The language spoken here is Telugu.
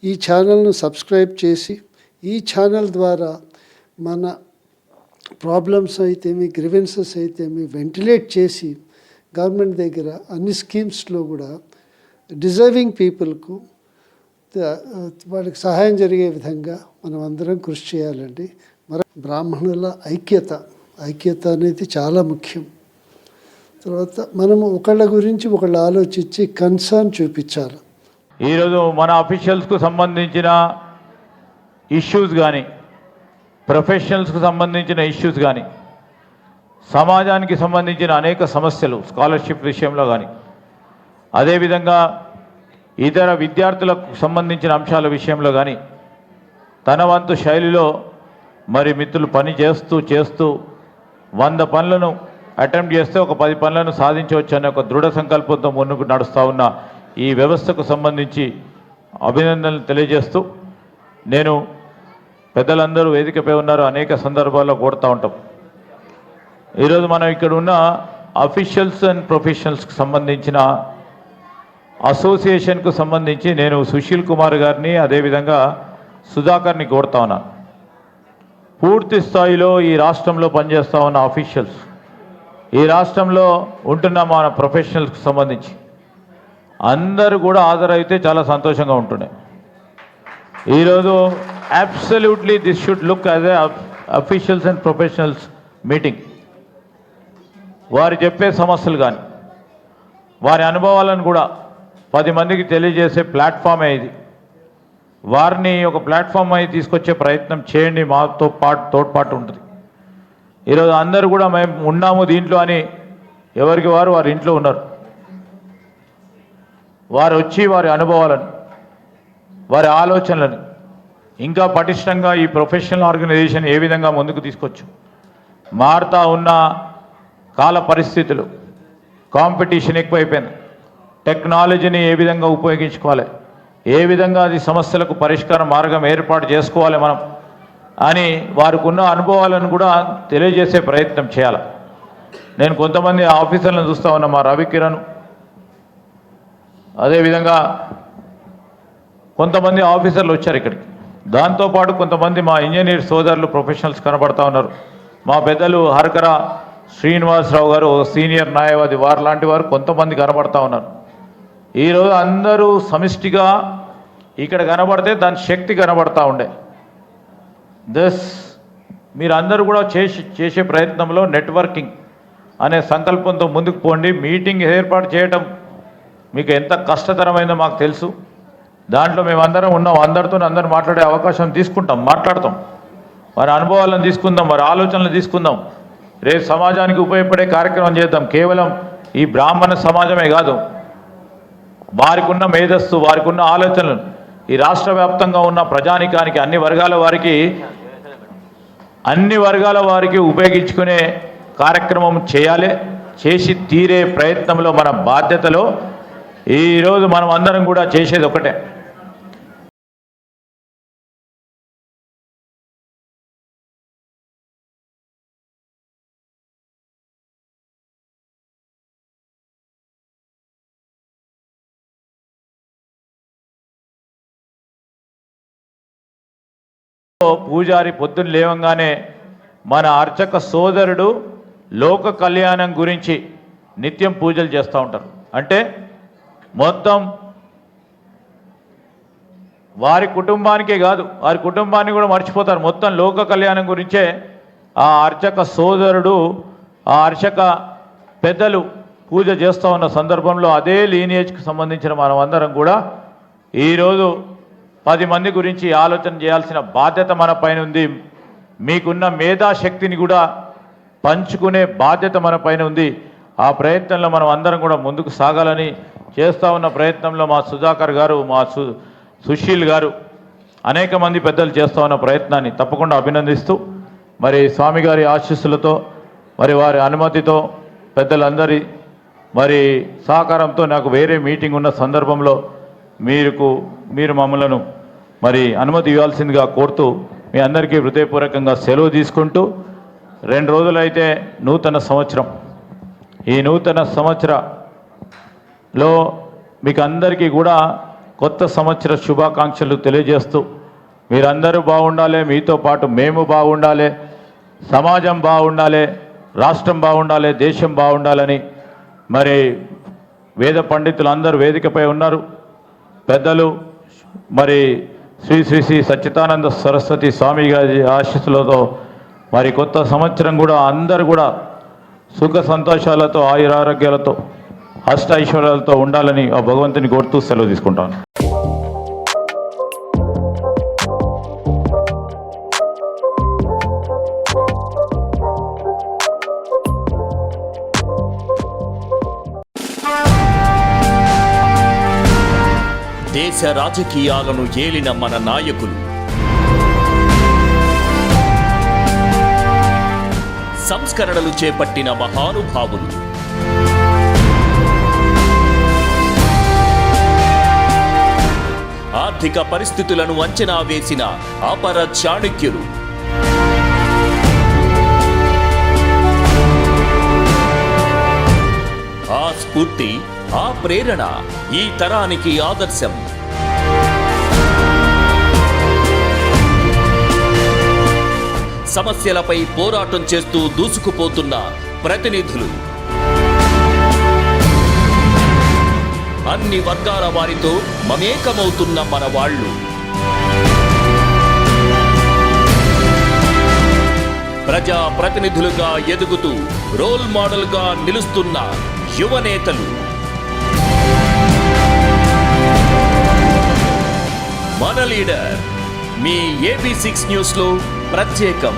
ఈ ఛానల్ను సబ్స్క్రైబ్ చేసి ఈ ఛానల్ ద్వారా మన ప్రాబ్లమ్స్ అయితేమి గ్రీవెన్సెస్ అయితేమి వెంటిలేట్ చేసి గవర్నమెంట్ దగ్గర అన్ని స్కీమ్స్లో కూడా డిజర్వింగ్ పీపుల్కు వాళ్ళకి సహాయం జరిగే విధంగా మనం అందరం కృషి చేయాలండి. మరి బ్రాహ్మణుల ఐక్యత అనేది చాలా ముఖ్యం. తర్వాత మనము ఒకళ్ళ గురించి ఒకళ్ళు ఆలోచించి కన్సర్న్ చూపించాలి. ఈరోజు మన అఫీషియల్స్కు సంబంధించిన ఇష్యూస్ కానీ, ప్రొఫెషనల్స్కు సంబంధించిన ఇష్యూస్ కానీ, సమాజానికి సంబంధించిన అనేక సమస్యలు స్కాలర్షిప్ విషయంలో కానీ, అదేవిధంగా ఇతర విద్యార్థులకు సంబంధించిన అంశాల విషయంలో కానీ తన వంతు శైలిలో మరి మిత్రులు పని చేస్తూ 100 పనులను అటెంప్ట్ చేస్తే ఒక 10 పనులను సాధించవచ్చు అనే ఒక దృఢ సంకల్పంతో ముందుకు నడుస్తూ ఉన్న ఈ వ్యవస్థకు సంబంధించి అభినందనలు తెలియజేస్తూ, నేను పెద్దలందరూ వేదికపై ఉన్నారు, అనేక సందర్భాల్లో కోరుతూ ఉంటాం. ఈరోజు మనం ఇక్కడ ఉన్న అఫీషియల్స్ అండ్ ప్రొఫెషనల్స్కి సంబంధించిన అసోసియేషన్కు సంబంధించి నేను సుశీల్ కుమార్ గారిని అదేవిధంగా సుధాకర్ని కోరుతా ఉన్నాను. పూర్తి స్థాయిలో ఈ రాష్ట్రంలో పనిచేస్తూ ఉన్న అఫీషియల్స్, ఈ రాష్ట్రంలో ఉంటున్న మన ప్రొఫెషనల్స్కి సంబంధించి అందరూ కూడా హాజరైతే చాలా సంతోషంగా ఉంటుండే. ఈరోజు absolutely this should look as a officials and professionals meeting. వారు చెప్పే సమస్యలు కానీ వారి అనుభవాలను కూడా 10 మందికి తెలియజేసే ప్లాట్ఫామే ఇది. వారిని ఒక ప్లాట్ఫామ్ అయి తీసుకొచ్చే ప్రయత్నం చేయండి, మాతో తోడ్పాటు ఉంటుంది. ఈరోజు అందరూ కూడా మేము ఉన్నాము దీంట్లో అని ఎవరికి వారి ఇంట్లో ఉన్నారు. వారు వచ్చి వారి అనుభవాలను, వారి ఆలోచనలను ఇంకా పటిష్టంగా ఈ ప్రొఫెషనల్ ఆర్గనైజేషన్ ఏ విధంగా ముందుకు తీసుకొచ్చు, మారుతా ఉన్న కాల పరిస్థితులు, కాంపిటీషన్ ఎక్కువైపోయింది, టెక్నాలజీని ఏ విధంగా ఉపయోగించుకోవాలి, ఏ విధంగా అది సమస్యలకు పరిష్కార మార్గం ఏర్పాటు చేసుకోవాలి మనం అని వారికి ఉన్న అనుభవాలను కూడా తెలియజేసే ప్రయత్నం చేయాలి. నేను కొంతమంది ఆఫీసర్లను చూస్తూ ఉన్నా, మా రవికిరణ్, అదేవిధంగా కొంతమంది ఆఫీసర్లు వచ్చారు ఇక్కడికి. దాంతోపాటు కొంతమంది మా ఇంజనీర్ సోదరులు ప్రొఫెషనల్స్ కనబడతా ఉన్నారు. మా పెద్దలు హరకర శ్రీనివాసరావు గారు సీనియర్ న్యాయవాది, వారు లాంటి వారు కొంతమంది కనబడతా ఉన్నారు. ఈరోజు అందరూ సమిష్టిగా ఇక్కడ కనబడితే దాని శక్తి కనబడతా ఉండే. మీరందరూ కూడా చేసే ప్రయత్నంలో నెట్వర్కింగ్ అనే సంకల్పంతో ముందుకు పోండి. మీటింగ్ ఏర్పాటు చేయటం మీకు ఎంత కష్టతరమైందో మాకు తెలుసు. దాంట్లో మేమందరం ఉన్నాం, అందరూ మాట్లాడే అవకాశం తీసుకుంటాం, మాట్లాడతాం, వారి అనుభవాలను తీసుకుందాం, వారి ఆలోచనలు తీసుకుందాం. రేపు సమాజానికి ఉపయోగపడే కార్యక్రమం చేద్దాం. కేవలం ఈ బ్రాహ్మణ సమాజమే కాదు, వారికి ఉన్న మేధస్సు, వారికి ఉన్న ఆలోచనలు ఈ రాష్ట్ర వ్యాప్తంగా ఉన్న ప్రజానికానికి అన్ని వర్గాల వారికి ఉపయోగించుకునే కార్యక్రమం చేయాలి. చేసి తీరే ప్రయత్నంలో మన బాధ్యతలో ఈరోజు మనం అందరం కూడా చేసేది ఒకటే. పూజారి పొద్దున్న లేవంగానే మన అర్చక సోదరుడు లోక కళ్యాణం గురించి నిత్యం పూజలు చేస్తూ ఉంటారు. అంటే మొత్తం వారి కుటుంబానికే కాదు, వారి కుటుంబాన్ని కూడా మర్చిపోతారు. మొత్తం లోక కళ్యాణం గురించే ఆ అర్చక సోదరుడు, ఆ అర్చక పెద్దలు పూజ చేస్తూ ఉన్న సందర్భంలో అదే లీనియేజ్కి సంబంధించిన మనం అందరం కూడా ఈరోజు 10 మంది గురించి ఆలోచన చేయాల్సిన బాధ్యత మన పైన ఉంది. మీకున్న మేధాశక్తిని కూడా పంచుకునే బాధ్యత మన పైన ఉంది. ఆ ప్రయత్నంలో మనం అందరం కూడా ముందుకు సాగాలని చేస్తూ ఉన్న ప్రయత్నంలో మా సుధాకర్ గారు, మా సుశీల్ గారు, అనేక మంది పెద్దలు చేస్తూ ఉన్న ప్రయత్నాన్ని తప్పకుండా అభినందిస్తూ, మరి స్వామి గారి ఆశీస్సులతో, మరి వారి అనుమతితో, పెద్దలందరి మరి సహకారంతో నాకు వేరే మీటింగ్ ఉన్న సందర్భంలో మీరు మమ్మలను మరి అనుమతి ఇవ్వాల్సిందిగా కోరుతూ మీ అందరికీ హృదయపూర్వకంగా సెలవు తీసుకుంటూ, 2 రోజులైతే నూతన సంవత్సరం. ఈ నూతన సంవత్సరంలో మీకు అందరికీ కూడా కొత్త సంవత్సర శుభాకాంక్షలు తెలియజేస్తూ మీరందరూ బాగుండాలి, మీతో పాటు మేము బాగుండాలి, సమాజం బాగుండాలి, రాష్ట్రం బాగుండాలి, దేశం బాగుండాలని మరి వేద పండితులు అందరూ వేదికపై ఉన్నారు. పెద్దలు మరి శ్రీ శ్రీ శ్రీ సచ్చిదానంద సరస్వతి స్వామి గారి ఆశీస్సులతో మరి కొత్త సంవత్సరం కూడా అందరూ కూడా సుఖ సంతోషాలతో ఆయురారోగ్యాలతో అష్ట ఐశ్వర్యాలతో ఉండాలని ఆ భగవంతుని కోరుతూ సెలవు తీసుకుంటాను. దేశ రాజకీయాలను ఏలిన మన నాయకులు, సంస్కరణలు చేపట్టిన మహానుభావులు, ఆర్థిక పరిస్థితులను అంచనా వేసిన అపర చాణక్యులు, ఆ స్ఫూర్తి, ఆ ప్రేరణ ఈ తరానికి ఆదర్శం. సమస్యలపై పోరాటం చేస్తూ దూసుకుపోతున్న ప్రతినిధులు, అన్ని వర్గాల వారితో మమేకమవుతున్న మన వాళ్ళు, ప్రజా ప్రతినిధులుగా ఎదుగుతూ రోల్ మోడల్గా నిలుస్తున్న యువనేతలు, మన లీడర్ మీ AB6 న్యూస్లో ప్రత్యేకం.